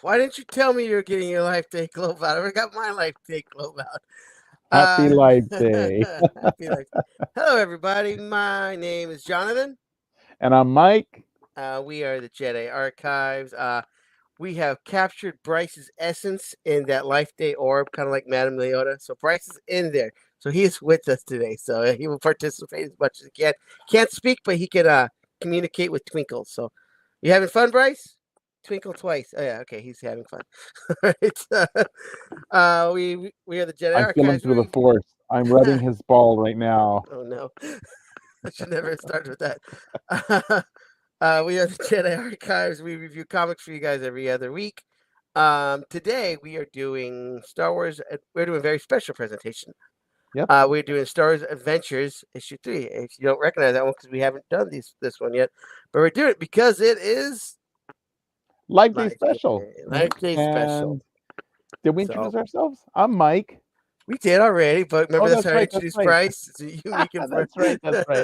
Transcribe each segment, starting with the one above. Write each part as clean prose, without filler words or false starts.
Why didn't you tell me you were getting your Life Day Globe out? I already got my Life Day Globe out. Happy Life Day. Happy Life Day. Hello, everybody. My name is Jonathan. And I'm Mike. We are the Jedi Archives. We have captured Bryce's essence in that Life Day orb, kind of like Madame Leota. So Bryce is in there. So he is with us today. So he will participate as much as he can. Can't speak, but he can communicate with Twinkle. So you having fun, Bryce? Twinkle twice. Oh yeah, okay, he's having fun. All right. We are the Jedi I feel him Archives. through the force. I'm rubbing his ball right now. Oh no, I should never have started with that. We are the Jedi Archives. We review comics for you guys every other week. Today we are doing Star Wars. We're doing a very special presentation. Yep. We're doing Star Wars Adventures issue 3. If you don't recognize that one, because we haven't done this one yet, but we're doing it because it is Life Day special. Life Day special. And did we introduce ourselves? I'm Mike. We did already, but remember that's how I right. introduced Bryce. So you can That's right.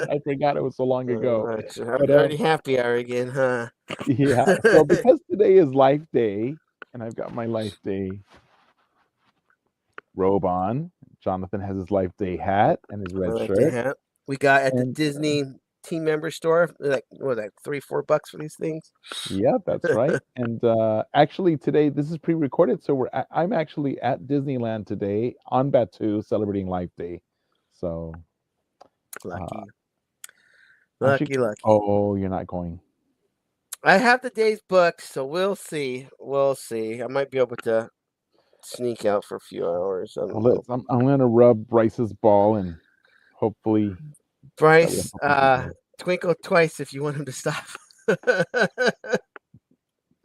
I forgot it was so long ago. I'm already happy hour again, huh? Yeah. So because today is Life Day, and I've got my Life Day robe on. Jonathan has his Life Day hat and his red shirt. We got at the Disney team member store, like what was that, $3-4 for these things? Yeah, that's right. And actually today, this is pre-recorded, so I'm actually at Disneyland today on Batu celebrating Life Day. So lucky. Oh, you're not going. I have the days booked, so we'll see. I might be able to sneak out for a few hours. I'm gonna rub Bryce's ball and hopefully Bryce, twinkle twice if you want him to stop.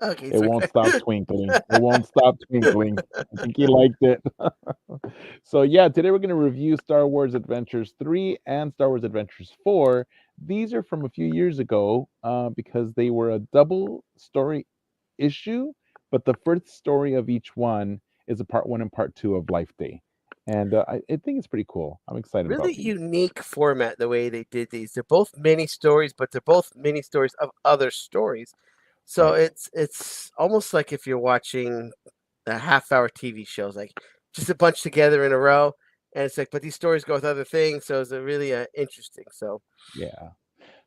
Okay, it won't stop twinkling. It won't stop twinkling. I think he liked it. So yeah, today we're going to review Star Wars Adventures 3 and Star Wars Adventures 4. These are from a few years ago because they were a double story issue, but the first story of each one is a part 1 and part 2 of Life Day. And I think it's pretty cool. I'm excited about it. Really unique format the way they did these. They're both mini stories, but they're both mini stories of other stories. So it's almost like if you're watching a half-hour TV shows, like just a bunch together in a row, and it's like, but these stories go with other things, so it's really interesting. So yeah.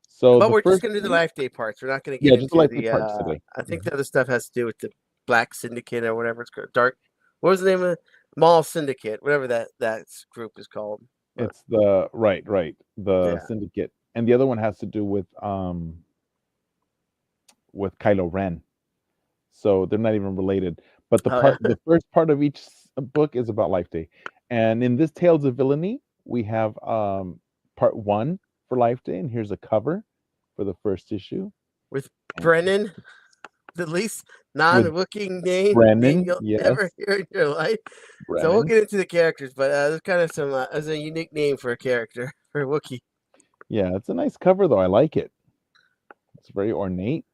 So, but we're just gonna do the Life Day parts. We're not gonna get into the Life Day parts today. I think the other stuff has to do with the Black Syndicate or whatever it's called. What was the name of it? Mall Syndicate, whatever that group is called. It's the the Syndicate, and the other one has to do with Kylo Ren. So they're not even related. But the first part of each book is about Life Day. And in this Tales of Villainy, we have part 1 for Life Day, and here's a cover for the first issue. With Brennan, the least non-Wookiee name you'll ever hear in your life. Brennan. So we'll get into the characters, but there's kind of some as a unique name for a character, for a Wookiee. Yeah, it's a nice cover, though. I like it. It's very ornate.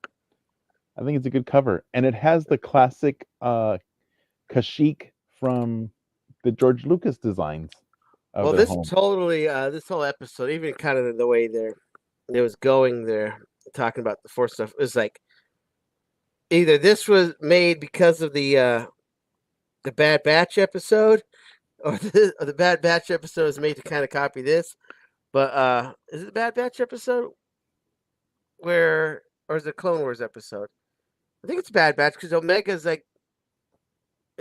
I think it's a good cover. And it has the classic Kashyyyk from the George Lucas designs. Well, this totally, this whole episode, even kind of the way it was going there, talking about the Force stuff, it was like either this was made because of the Bad Batch episode, or the Bad Batch episode was made to kind of copy this. But is it the Bad Batch episode or is it the Clone Wars episode? I think it's Bad Batch because Omega's like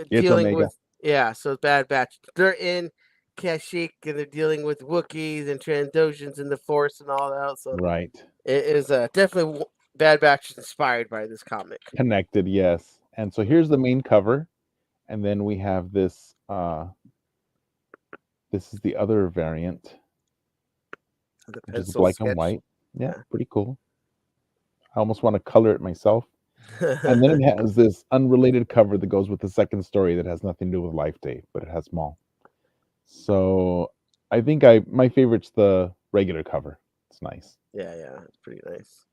dealing with so it's Bad Batch. They're in Kashyyyk and they're dealing with Wookiees and Trandoshans and the Force and all that. So it is definitely Bad Batch is inspired by this comic. Connected, yes. And so here's the main cover, and then we have this. This is the other variant, which is black and white. Yeah, pretty cool. I almost want to color it myself. And then it has this unrelated cover that goes with the second story that has nothing to do with Life Day, but it has Maul. So I think my favorite's the regular cover. It's nice. Yeah, it's pretty nice.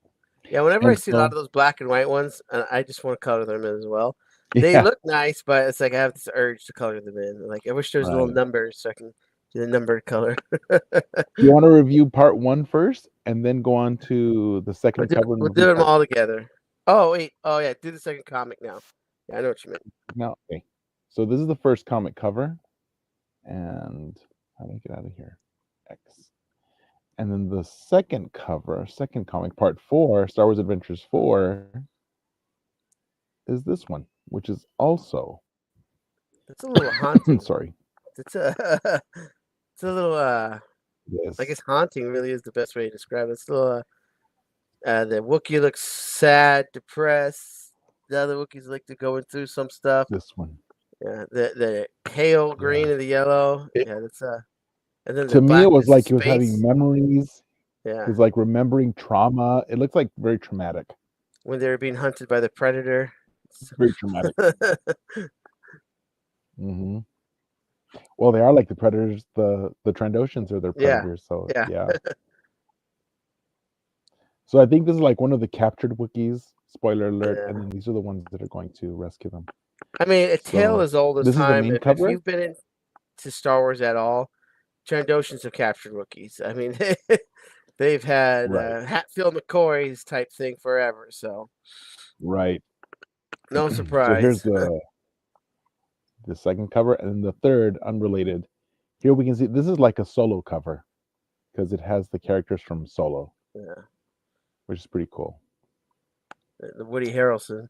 Yeah, whenever I see a lot of those black and white ones, I just want to color them in as well. They look nice, but it's like I have this urge to color them in. Like I wish there was little numbers so I can do the numbered color. You want to review part 1 first, and then go on to the second cover? We'll do them all together. Oh wait, do the second comic now. I know what you meant. Now, okay. So this is the first comic cover, and how do I get out of here? X. And then the second cover, second comic, part 4, Star Wars Adventures 4, is this one, which is also It's a little haunting. sorry. It's a it's a little Yes. I guess haunting really is the best way to describe it. It's a little the Wookiee looks sad, depressed. The other Wookiees like they're going through some stuff. This one. Yeah, the pale green Yeah. and the yellow. It, Yeah, that's and then the to me, black it was is like he was having space. memories. Yeah, He's like remembering trauma. It looks like very traumatic. when they were being hunted by the predator. Very traumatic. hmm Well, they are like the predators. The Trandoshans are their Yeah, predators. So yeah, yeah. So I think this is like one of the captured Wookiees. Spoiler alert! yeah. And then these are the ones that are going to rescue them. I mean, a tale So as old as this is the time. main If cover. you've been into Star Wars at all, Trandoshans have captured Wookiees. I mean, they've had Right. Hatfield McCoy's type thing forever. So Right. no So here's surprise. the second cover, and then the third, unrelated. Here we can see this is like a Solo cover because it has the characters from Solo, Yeah, which is pretty cool. the Woody Harrelson.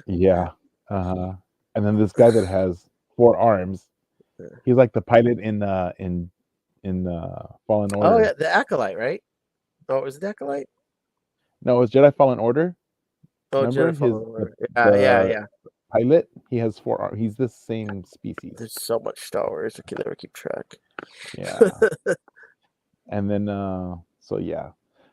Yeah. Uh-huh. And then this guy that has 4 arms, Yeah. he's like the pilot in Fallen Order. Oh yeah, the Acolyte, right? Oh, was it the Acolyte? No, it's Jedi Fallen Order. Oh, Remember Jedi his Fallen Order. Yeah. pilot? He has 4 arms. He's the same species. There's so much Star Wars, I can never keep track. Yeah. And then so yeah.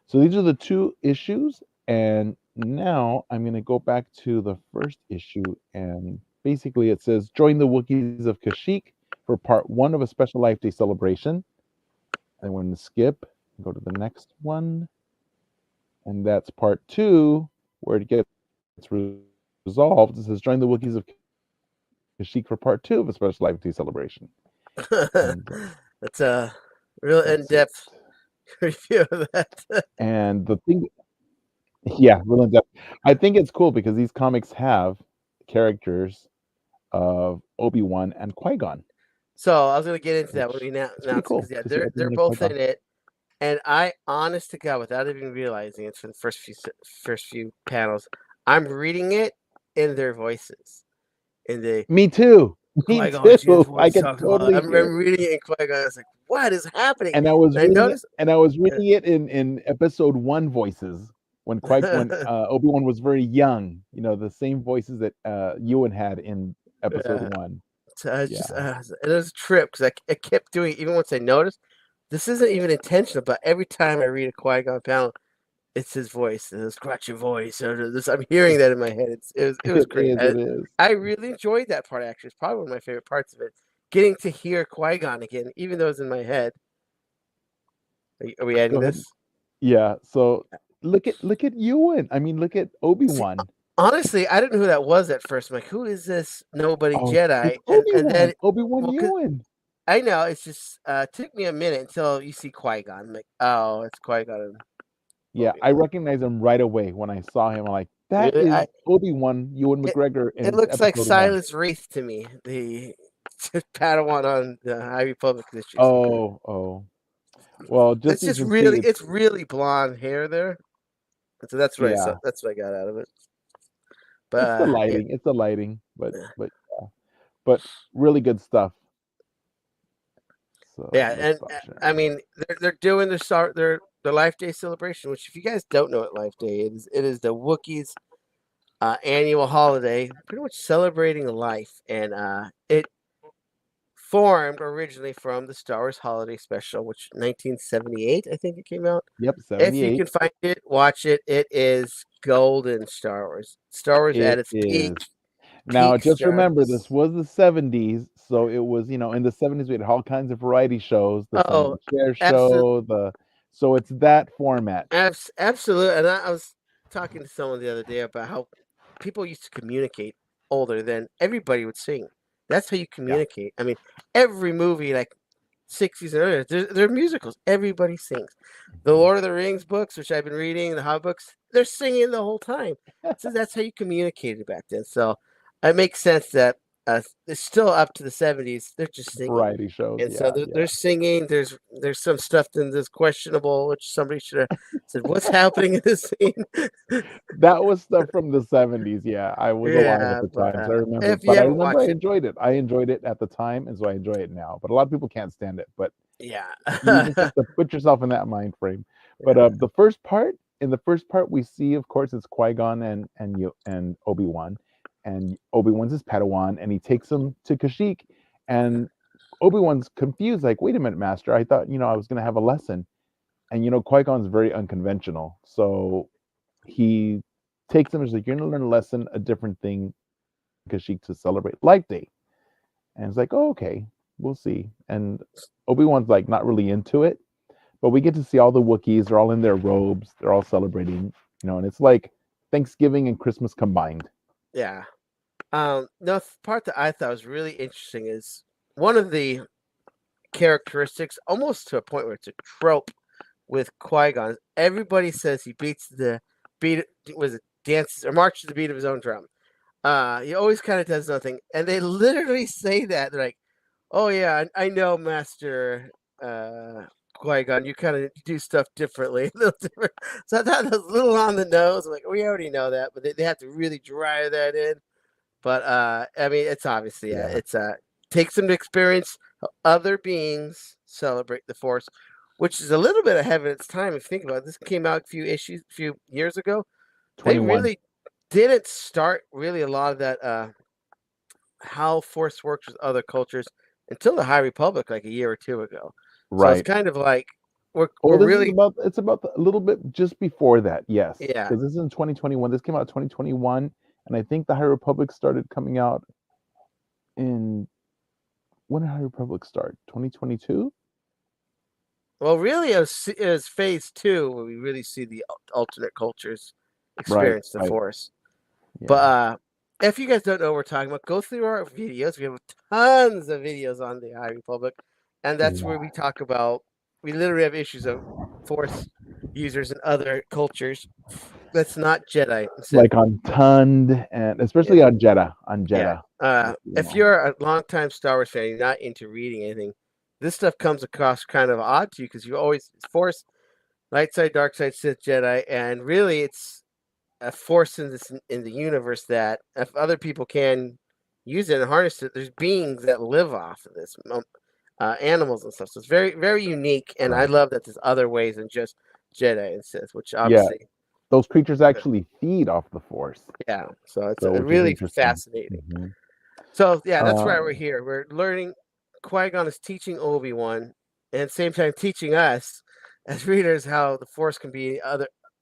So these are the 2 issues, and now I'm going to go back to the first issue, and basically it says join the Wookiees of Kashyyyk for part 1 of a special Life Day celebration. And we're going to skip and go to the next one. And that's part 2 where it gets resolved. It says join the Wookiees of Kashyyyk for part 2 of a special Life Day celebration. And That's a real in-depth review of that. And the thing, yeah, real in depth. I think it's cool because these comics have characters of Obi-Wan and Qui-Gon. So I was gonna get into that when we It's pretty announced it cool because yeah, to see they're Obi-Wan and both in Qui-Gon. it, and I, honest to God, without even realizing it, for the first few panels, I'm reading it in their voices. In the Me too. Me Qui-Gon Jinn's too. I voice could talking about. totally I hear. remember reading it in Qui-Gon. I was like, "What is happening?" And I was And I reading it, noticed. and I was reading it in episode 1 voices when Obi-Wan was very young. You know, the same voices that Ewan had in episode 1. So I Yeah. just it was a trip because I kept doing it, even once I noticed. This isn't even intentional, but every time I read a Qui-Gon panel, it's his voice, this scratchy voice, or this. I'm hearing that in my head. It was great. It is. I really enjoyed that part. Actually, it's probably one of my favorite parts of it. Getting to hear Qui-Gon again, even though it's in my head. Are we adding Go ahead. this? Yeah. So look at Ewan. I mean, look at See, Obi-Wan. honestly, I didn't know who that was at first. I'm like, who is this nobody Oh, Jedi? it's And then, Obi-Wan well, 'cause Ewan. I know it's just took me a minute until you see Qui-Gon. I'm like, oh, it's Qui-Gon and Yeah, I Obi-Wan. recognized him right away when I saw him. I'm like, that Really, is Obi-Wan Ewan it McGregor it in looks like episode 1. Silas Wraith to me, the Padawan on the High Republic history. Oh. Well, just so you can see, It's really blonde hair there. So that's what I saw. yeah, That's what I got out of it. it's the But lighting. It's the lighting, but yeah. yeah, but really good stuff. So Yeah, let's and stop sharing I that. mean they're doing their Life Day celebration, which if you guys don't know what Life Day is, it is the Wookiees annual holiday, pretty much celebrating life, and it formed originally from the Star Wars Holiday Special, which 1978 I think it came out. Yep, If you 78. can find it, watch it. It is golden Star Wars. Star Wars at It its is. Now, peak just Star remember, Wars. this was the 70s, so it was, in the 70s we had all kinds of variety shows, the Sonny Oh, and Cher absolutely. show, so it's that format. Absolutely, and I was talking to someone the other day about how people used to communicate older than everybody would sing. That's how you Yeah. communicate. I mean, every movie like 60s and earlier, they're musicals. Everybody sings. The Mhm. Lord of the Rings books, which I've been reading, the Hobbit books, they're singing the whole time. So that's how you communicated back then. So it makes sense that it's still up to the 70s. They're just singing, Variety shows, and so yeah, they're yeah. singing. There's some stuff in this questionable, which somebody should have said, "What's happening in this scene?" That was stuff from the 70s, yeah. I was alive at Yeah, the but time, so I remember. if you But I haven't remember I watched it, enjoyed it. I enjoyed it at the time, and so I enjoy it now. But a lot of people can't stand it. But yeah, you just have to put yourself in that mind frame. But yeah, in the first part, we see, of course, it's Qui-Gon and Obi-Wan, and Obi-Wan's his Padawan, and he takes him to Kashyyyk, and Obi-Wan's confused, like, "Wait a minute, Master. I thought I was going to have a lesson." And Qui-Gon's very unconventional, so he takes him and is like, "You're going to learn a lesson, a different thing, Kashyyyk to celebrate Life Day." And it's like, "Oh, okay, we'll see." And Obi-Wan's like not really into it, but we get to see all the Wookiees. They're all in their robes. They're all celebrating, and it's like Thanksgiving and Christmas combined. yeah. No, the part that I thought was really interesting is one of the characteristics, almost to a point where it's a trope with Qui-Gon. Everybody says he beats the beat was it dances or marches to the beat of his own drum. He always kind of does nothing, and they literally say that. They're like, "Oh yeah, I know, Master Qui-Gon. You kind of do stuff differently, a little different." So I thought that was a little on the nose. I'm like, we already know that, but they have to really drive that in. But I mean, it's obviously Yeah, it's takes them to experience how other beings celebrate the Force, which is a little bit ahead of its time. If you think about it, this came out a few years ago. They 21. really didn't start really a lot of that how Force works with other cultures until the High Republic, like a year or two ago. So it's Right. kind of like Oh, we're this is really about it's about a little bit just before that, yes, yeah. because this is in 2021. This came out 2021, and I think the High Republic started coming out in when did High Republic start? 2022? Well, really, it was phase two where we really see the alternate cultures Right, experience the right. Force. But Yeah. if you guys don't know what we're talking about, go through our videos. We have tons of videos on the High Republic, and that's where we Yeah. talk about. We literally have issues of Force users in other cultures. That's not Jedi. Instead, Like on Tund and yeah, especially on Jeddah. yeah. You If know. you're a longtime Star Wars fan, you're not into reading anything. This stuff comes across kind of odd to you because you always it's Force, light side, dark side, Sith, Jedi, and really it's a force in the universe that if other people can use it and harness it, there's beings that live off of this, animals and stuff. So it's very very unique, and I Right. love that there's other ways than just Jedi and Sith, which Yeah. obviously, Those creatures actually feed off the Force. yeah. So it's So which is really interesting. fascinating. Hmm. So yeah, that's Uh, why we're here. We're learning. Qui Gon is teaching Obi Wan, and at the same time teaching us as readers how the Force can be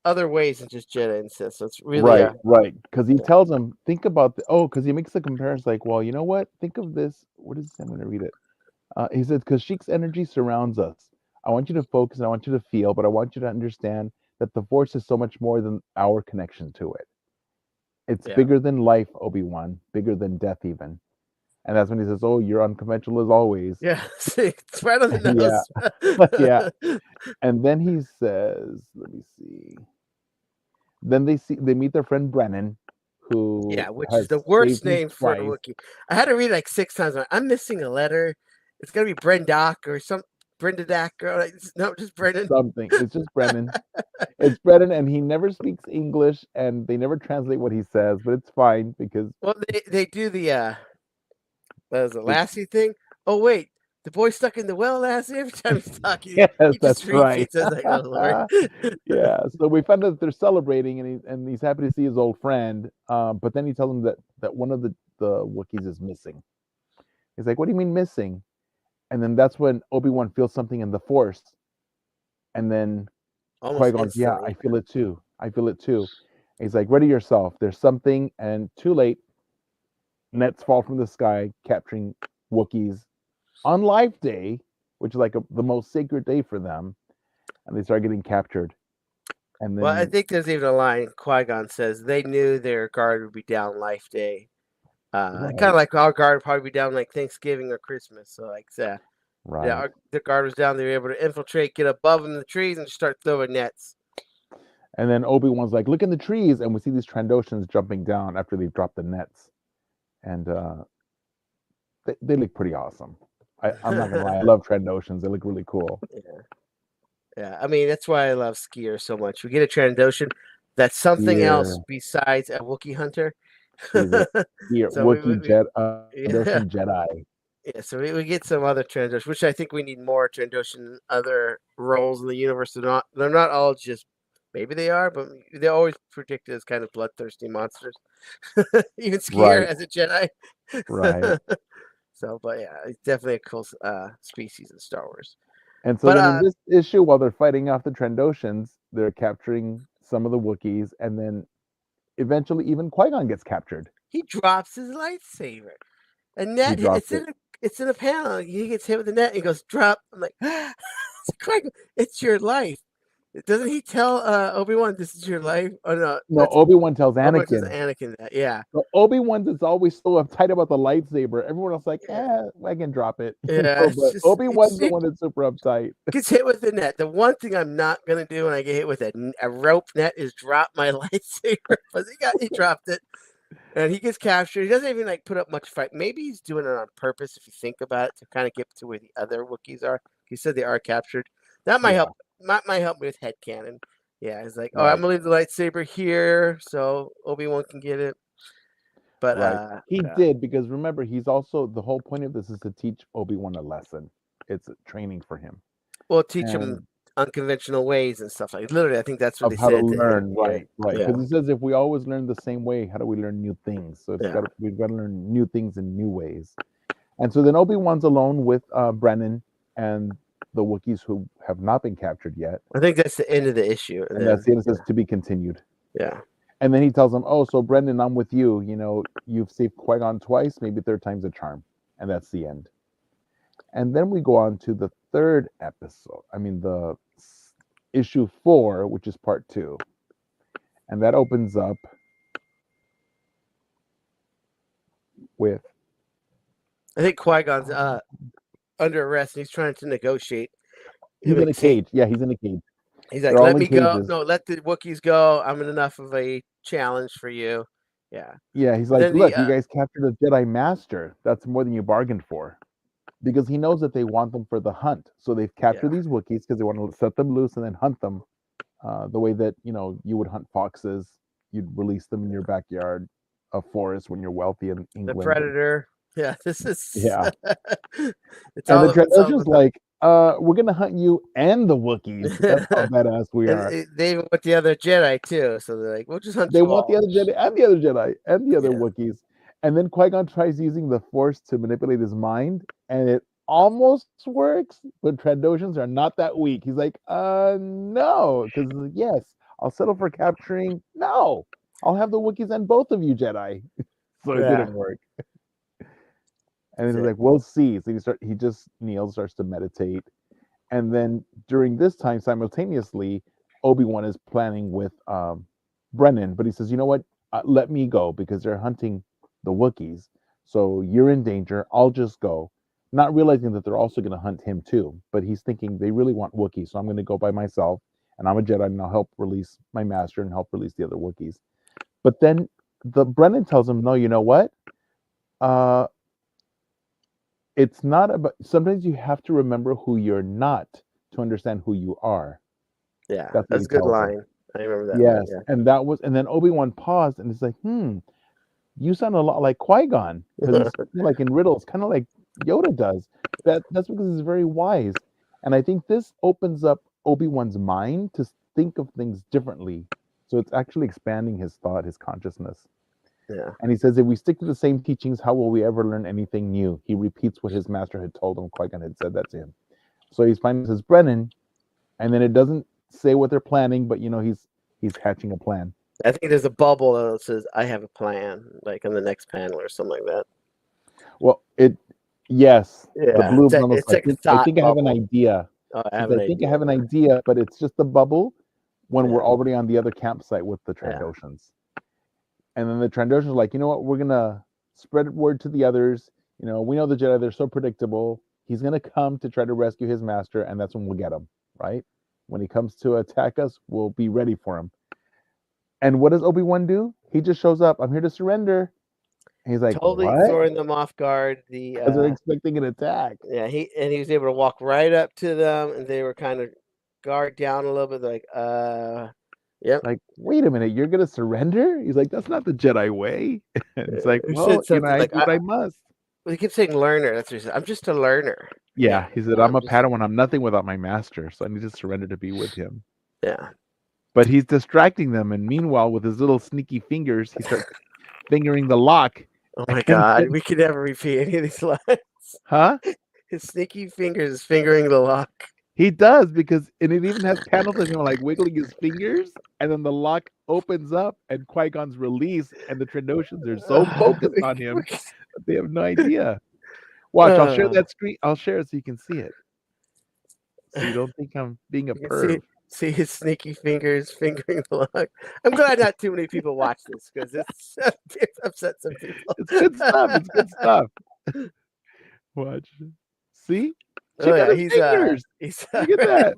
other ways than just Jedi and Sith. So it's really right, right. Because he yeah, tells him, think about because he makes the comparison like, well, you know what? Think of this. What is this? I'm gonna read it. He said, because Sheik's energy surrounds us. I want you to focus and I want you to feel, but I want you to understand that the force is so much more than our connection to it. It's yeah. bigger than life, Obi-Wan, bigger than death even. And that's when he says, "Oh, you're unconventional as always." Yeah, see, it's right on Yeah, the yeah. nose. And then he says, let me see. Then they meet their friend Brennan, who Yeah, which is has the worst saved them name for a twice. Wookiee. I had to read it like 6 times. I'm missing a letter. It's gonna be Brendoc or some Brenda Doc or like, no, just Brennan. Something. It's just Brennan. It's Brennan, and he never speaks English, and they never translate what he says, but it's fine because Well, they do the what was it, it, Lassie thing? Oh wait, the boy stuck in the well, Lassie. Every time he's talking, yes, he just that's right. repeats. I was like, oh Lord. Yeah, so we find out that they're celebrating, and he's happy to see his old friend. But then he tells him that one of the Wookiees is missing. He's like, "What do you mean missing?" And then that's when Obi-Wan feels something in the Force, and then Almost Qui-Gon's, "Yeah, instantly. I feel it too. I feel it too." And he's like, "Ready yourself. There's something," and too late. Nets fall from the sky, capturing Wookiees on Life Day, which is like the most sacred day for them, and they start getting captured. And Well, I then, think there's even a line Qui Gon says they knew their guard would be down Life Day. Kind of right, like our guard would probably be down like Thanksgiving or Christmas. So like, yeah, right. the guard was down. They were able to infiltrate, get above in the trees, and start throwing nets. And then Obi-Wan's like, "Look in the trees," and we see these Trandoshans jumping down after they've dropped the nets. and they look pretty awesome. I'm not gonna lie, I love Trandoshans. They look really cool. Yeah. Yeah, I mean, that's why I love Skier so much. We get a Trandoshan that's something else Here, besides a Wookiee hunter. he's a here So yeah, Trandoshan Jedi. yeah, so we get some other Trandoshan, which I think we need more Trandoshan in other roles in the universe. They're not all just maybe they are, but they're always predicted as kind of bloodthirsty monsters. Even Skier Right, as a Jedi. right. So, but yeah, it's definitely a cool species in Star Wars. And so But then in this issue, while they're fighting off the Trandoshans, they're capturing some of the Wookiees, and then eventually even Qui-Gon gets captured. he drops his lightsaber. A He net. drops it. It's in a panel. He gets hit with the net. And he goes drop. I'm like, it's your life. Doesn't he tell Obi-Wan this is your life? Oh no, No, that's Obi-Wan tells Obi-Wan says Anakin. Anakin that. Yeah, So Obi-Wan is always so uptight about the lightsaber. Everyone else like, yeah, I can drop it. yeah. It's But just Obi-Wan's the one that's super uptight. gets hit with the net. The one thing I'm not gonna do when I get hit with a rope net is drop my lightsaber. But he dropped it. And he gets captured. He doesn't even like put up much fight. Maybe he's doing it on purpose if you think about it to kind of get to where the other Wookiees are. He said they are captured. That might Yeah, help. Might help me with headcanon. Yeah, he's like, oh, I'm right, gonna leave the lightsaber here so Obi-Wan can get it. But right. He yeah, did, because remember, he's also, the whole point of this is to teach Obi-Wan a lesson. It's training for him. we'll teach him And unconventional ways and stuff like. Literally, I think that's what of they how to said to him. learn, Yeah, right, right. yeah, Because he says if we always learn the same way, how do we learn new things? So yeah. we've got to learn new things in new ways. And so then Obi-Wan's alone with Brennan and the Wookiees who have not been captured yet. I think that's the end of the issue. And And that's then the end. It says to be continued. yeah. And then he tells him, "Oh, so Brendan, I'm with you. You know, you've saved Qui-Gon twice, maybe third time's a charm." And that's the end. And then we go on to the third episode. I mean, the issue 4, which is part 2. And that opens up with, I think Qui-Gon's under arrest and he's trying to negotiate. he's in a cage. Yeah, he's in a cage. He's like, They're all let in me go. cages. No, let the Wookiees go. I'm enough of a challenge for you. Yeah. Yeah, he's And like, then the "Look, you guys captured a Jedi Master. That's more than you bargained for." Because he knows that they want them for the hunt. So they've captured these Wookiees because they want to set them loose and then hunt them the way that, you would hunt foxes. You'd release them in your backyard, a forest when you're wealthy in the England. Predator. Yeah, this is Yeah. it's And all the it's all Trandoshan's like, we're going to hunt you and the Wookiees. That's how badass we and are. they even with the other Jedi too. So they're like, we'll just hunt They you want the all. other Jedi and the other Jedi and the other Yeah. Wookiees. And then Qui-Gon tries using the Force to manipulate his mind, and it almost works, but Trandoshans are not that weak. He's like, no, because yes, I'll settle for capturing. No, I'll have the Wookiees and both of you Jedi. So it Yeah. didn't work. And then That's he's it. like, we'll see. So he just kneels, starts to meditate. And then during this time, simultaneously, Obi-Wan is planning with Brennan, but he says, you know what? Let me go because they're hunting the Wookiees. So you're in danger. I'll just go. Not realizing that they're also going to hunt him too. But he's thinking they really want Wookiees. So I'm going to go by myself. And I'm a Jedi and I'll help release my master and help release the other Wookiees. But then Brennan tells him, no, you know what? It's not about, sometimes you have to remember who you're not to understand who you are. Yeah, That's what that's he a good tells him. line. I remember that line. Yes, Yeah. and then Obi-Wan paused and it's like, you sound a lot like Qui-Gon because he's like in riddles, kind of like Yoda does. That's because he's very wise, and I think this opens up Obi-Wan's mind to think of things differently. So it's actually expanding his thought, his consciousness. Yeah. And he says, if we stick to the same teachings, how will we ever learn anything new? He repeats what his master had told him. Qui-Gon had said that to him. So he's finally says, Brennan, and then it doesn't say what they're planning, but he's hatching a plan. I think there's a bubble that says "I have a plan," like on the next panel or something like that. Well, yes, the Yeah, blue bubble. it's like a I thought think I have an bubble. idea. Oh, I Says, have an I think I idea. have an idea, but it's just a bubble when Yeah. we're already on the other campsite with the Yeah. Trandoshans. And then the Trandoshans are like, you know what? We're gonna spread word to the others. We know the Jedi. They're so predictable. He's gonna come to try to rescue his master, and that's when we'll get him. Right? When he comes to attack us, we'll be ready for him. And what does Obi-Wan do? He just shows up. I'm here to surrender. He's like, totally what? throwing them off guard. Because they're expecting an attack. Yeah, he was able to walk right up to them, and they were kind of guard down a little bit. They're like, yep. Like, wait a minute, you're gonna surrender? He's like, that's not the Jedi way. And it's like, Who well, said something I like, do what I must. he kept saying learner. That's what he said. I'm just a learner. Yeah, he said, I'm I'm a just, Padawan. I'm nothing without my master, so I need to surrender to be with him. yeah. But he's distracting them, and meanwhile, with his little sneaky fingers, he starts fingering the lock. Oh my And God, then, we could never repeat any of these lines. huh? His sneaky fingers is fingering the lock. He does, because and it even has panels of him like wiggling his fingers, and then the lock opens up, and Qui-Gon's released, and the Trandoshans are so focused on him that they have no idea. Watch, I'll share that screen. I'll share it so you can see it. So you don't think I'm being a You can perv. see his sneaky fingers fingering the lock. I'm glad not too many people watch this because it's upset some people. It's good stuff. It's good stuff. Watch. See? Oh Check out yeah, his fingers. he's Look at that.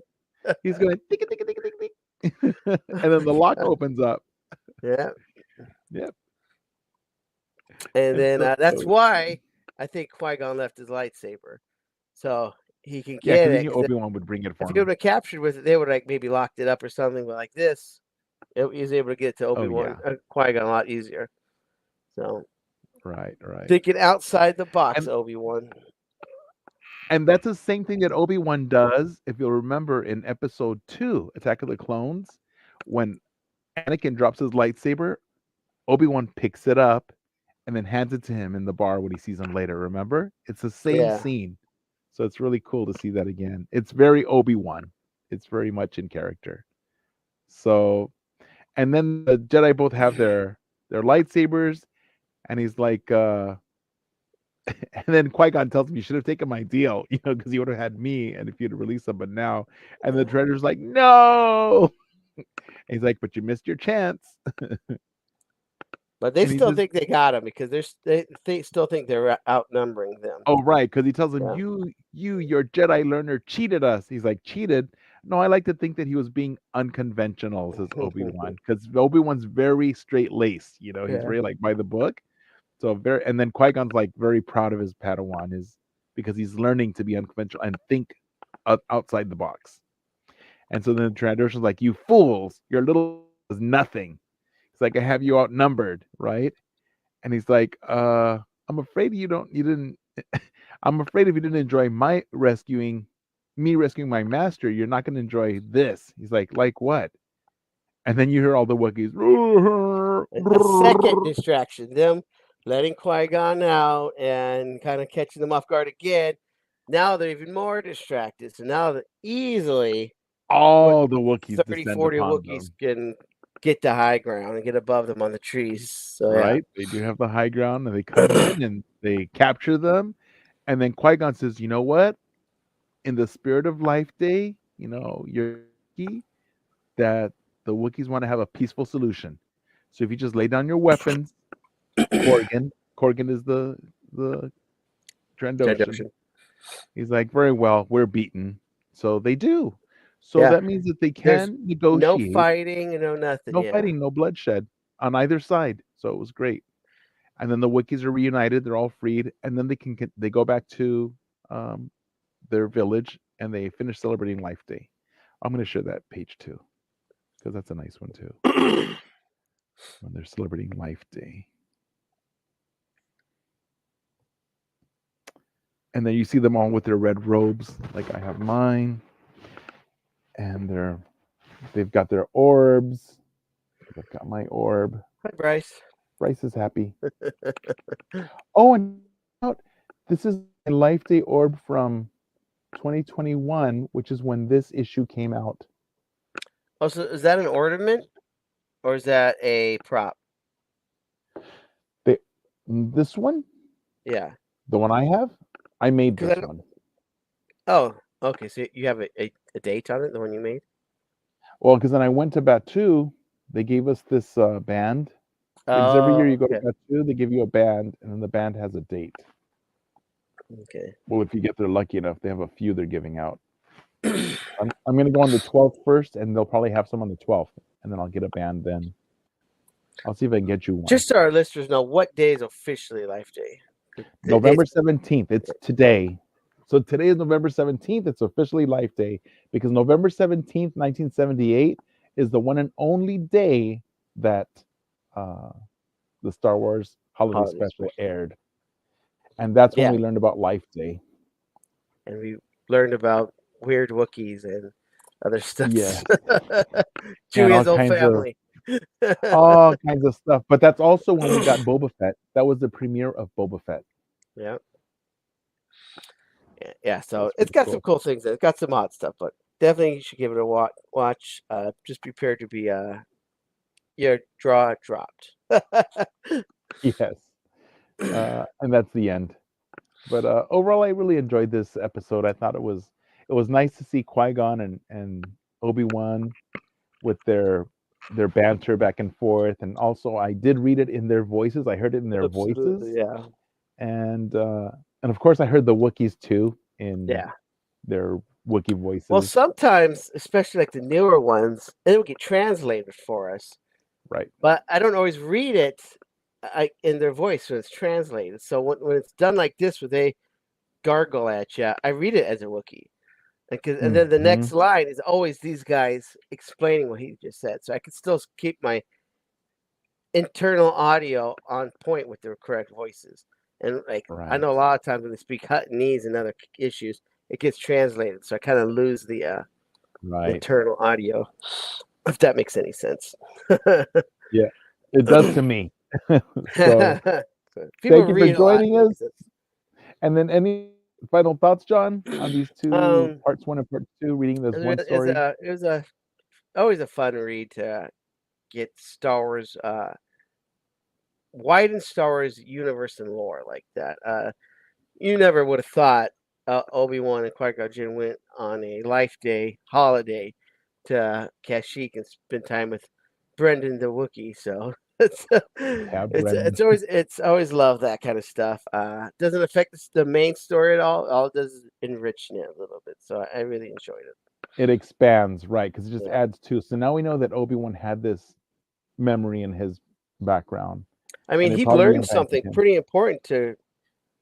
He's going tick tick tick tick tick. And then the lock opens up. Yeah. Yep. And then so that's why I think Qui-Gon left his lightsaber, so he can yeah, get because he it. knew Obi-Wan would bring it for If he him. would have captured with it, they would like maybe locked it up or something. But like this, he was able to get it to Obi-Wan, Qui-Gon a lot easier. So right. thinking outside the box, Obi-Wan. And that's the same thing that Obi-Wan does, if you'll remember, in Episode 2, Attack of the Clones, when Anakin drops his lightsaber, Obi-Wan picks it up and then hands it to him in the bar when he sees him later. Remember? It's the same scene. So it's really cool to see that again. It's very Obi-Wan. It's very much in character. So, and then the Jedi both have their lightsabers, and he's like, and then Qui-Gon tells him, you should have taken my deal, because he would have had me, and if you'd have released him, but now, and the treasurer's like, no. And he's like, but you missed your chance. But they still think they got him because they still think they're outnumbering them. Oh, right, because he tells him, your Jedi learner cheated us. He's like, cheated? No, I like to think that he was being unconventional, says Obi-Wan, because Obi-Wan's very straight-laced, he's very like by the book. So and then Qui-Gon's like very proud of his Padawan because he's learning to be unconventional and think outside the box. And so then the Trandoshans like, you fools, your little is nothing. It's like, I have you outnumbered, right? And he's like, I'm afraid I'm afraid if you didn't enjoy me rescuing my master, you're not going to enjoy this. He's like what? And then you hear all the Wookiees. A second distraction, them letting Qui-Gon out and kind of catching them off guard again. Now they're even more distracted. So now that easily all the Wookiees 30, 40 Wookiees can get to high ground and get above them on the trees. So, right? They do have the high ground, and they come in and they capture them. And then Qui-Gon says, you know what? In the spirit of Life Day, you're key that the Wookiees want to have a peaceful solution. So if you just lay down your weapons, Korgan is the Trandoshan. He's like, very well, we're beaten. So they do. So that means that they can negotiate. No fighting, no nothing. No fighting, no bloodshed on either side. So it was great. And then the Wookiees are reunited. They're all freed. And then they go back to their village and they finish celebrating Life Day. I'm going to share that page too, because that's a nice one too. When they're celebrating Life Day. And then you see them all with their red robes, like I have mine. And they've got their orbs. I've got my orb. Hi, Bryce. Bryce is happy. Oh, and this is a Life Day orb from 2021, which is when this issue came out. Oh, so is that an ornament or is that a prop? This one? Yeah. The one I have? I made this one. Oh, okay. So you have a date on it, the one you made? Well, because then I went to Batu, they gave us this band. Because every year you go to Batu, they give you a band, and then the band has a date. Okay. Well, if you get there lucky enough, they have a few they're giving out. I'm going to go on the 12th first, and they'll probably have some on the 12th, and then I'll get a band then. I'll see if I can get you one. Just so our listeners know, what day is officially Life Day? November 17th. It's today. So today is November 17th. It's officially Life Day because November 17th, 1978 is the one and only day that the Star Wars Holiday Special aired. And that's when we learned about Life Day. And we learned about weird Wookiees and other stuff. Yeah. Chewie's old family. All kinds of stuff. But that's also when we got Boba Fett. That was the premiere of Boba Fett. Yeah. Yeah, so it's got some cool things. It's got some odd stuff, but definitely you should give it a watch. Just prepare to be your jaw dropped. Yes. And that's the end. But overall, I really enjoyed this episode. I thought it was nice to see Qui-Gon and Obi-Wan with their banter back and forth, and also I did read it in their voices. I heard it in their voices. Yeah. And of course, I heard the Wookiees too in their Wookiee voices. Well, sometimes, especially like the newer ones, it will get translated for us. Right. But I don't always read it in their voice when it's translated. So when it's done like this, where they gargle at you, I read it as a Wookiee. And then the next line is always these guys explaining what he just said. So I can still keep my internal audio on point with the correct voices. And I know a lot of times when they speak Huttonese and other issues, it gets translated. So I kind of lose the internal audio, if that makes any sense. Yeah, it does to me. So, thank you for joining us. And then any final thoughts, John, on these two parts 1 and part 2, reading this one story? It was always a fun read to get Star Wars, widen Star Wars universe and lore like that. You never would have thought Obi-Wan and Qui-Gon Jinn went on a Life Day holiday to Kashyyyk and spend time with Brendan the Wookiee. So it's always love that kind of stuff. Doesn't affect the main story at all. All it does is enrich it a little bit. So I really enjoyed it. It expands, right? Because it just adds to. So now we know that Obi-Wan had this memory in his background. I mean, he learned something pretty important to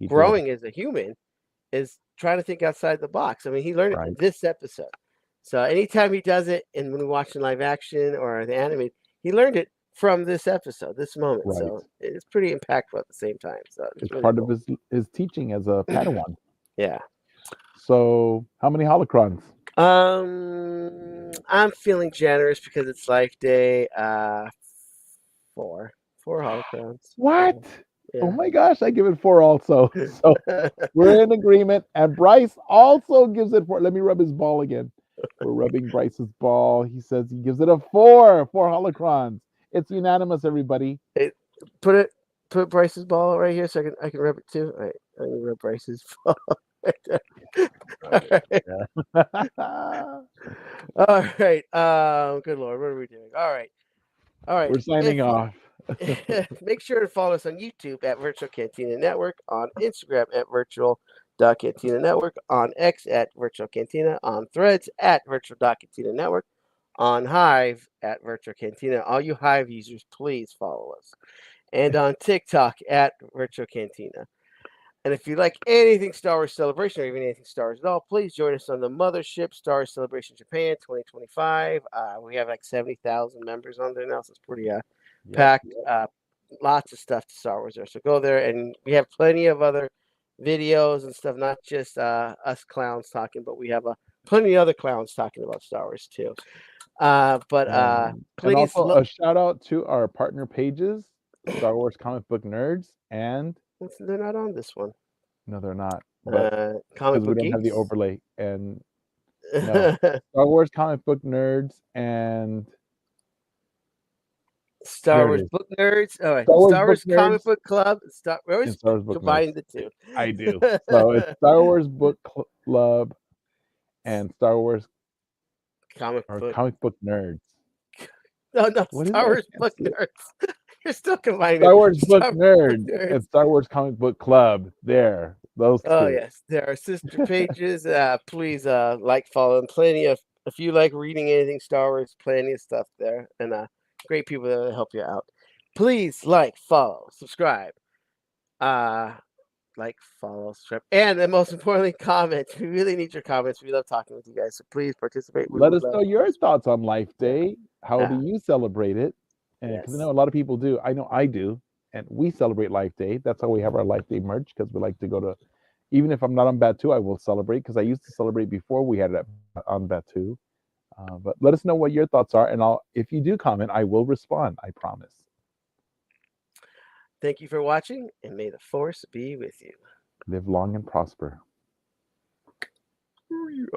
growing as a human, is trying to think outside the box. I mean, he learned it in this episode. So anytime he does it, and when we watch in live action or the anime, he learned it from this episode, this moment. Right. So it's pretty impactful at the same time. So it's really part of his teaching as a Padawan. Yeah. So how many holocrons? I'm feeling generous because it's Life Day. 4 holocrons. What? Yeah. Oh my gosh, I give it 4 also. So we're in agreement. And Bryce also gives it 4. Let me rub his ball again. We're rubbing Bryce's ball. He says he gives it a 4 holocrons. It's unanimous, everybody. Hey, put Bryce's ball right here so I can rub it too. All right, I'm gonna rub Bryce's ball. All right. Good Lord, what are we doing? All right. We're signing off. Make sure to follow us on YouTube at Virtual Cantina Network, on Instagram at Virtual.Cantina Network, on X at Virtual Cantina, on Threads at Virtual.Cantina Network, on Hive at Virtual Cantina. All you Hive users, please follow us. And on TikTok at Virtual Cantina. And if you like anything Star Wars Celebration or even anything Star Wars at all, please join us on the Mothership Star Wars Celebration Japan 2025. We have like 70,000 members on there now, so it's pretty packed. Lots of stuff to Star Wars there. So go there, and we have plenty of other videos and stuff, not just us clowns talking, but we have plenty of other clowns talking about Star Wars too. Please. And also a shout out to our partner pages, Star Wars Comic Book Nerds, and they're not on this one. No, they're not. Comic Book we don't Geeks? have the overlay. And no, Star Wars Comic Book Nerds and Star Wars Book Nerds. All right, Star Wars Comic Book Club. We always combine the two. I do. So it's Star Wars Book Club and Star Wars Comic Book Nerds. No, Star Wars Book Nerds. You're still combining Star Wars Book Nerd and Star Wars Comic Book Club. There, those two. Oh yes, there are sister pages. Please follow them. Plenty of, if you like reading anything Star Wars, plenty of stuff there, and great people that help you out. Please like, follow, subscribe. Like, follow, subscribe, and then most importantly, comment. We really need your comments. We love talking with you guys, so please participate. We Let would us love know your thoughts on Life Yeah. Day. How do you celebrate it? Because I know a lot of people do. I know I do. And we celebrate Life Day. That's how we have our Life Day merch, because we like to go to, even if I'm not on Batu, I will celebrate, because I used to celebrate before we had it on Batu. But let us know what your thoughts are. And if you do comment, I will respond. I promise. Thank you for watching, and may the force be with you. Live long and prosper. Over here.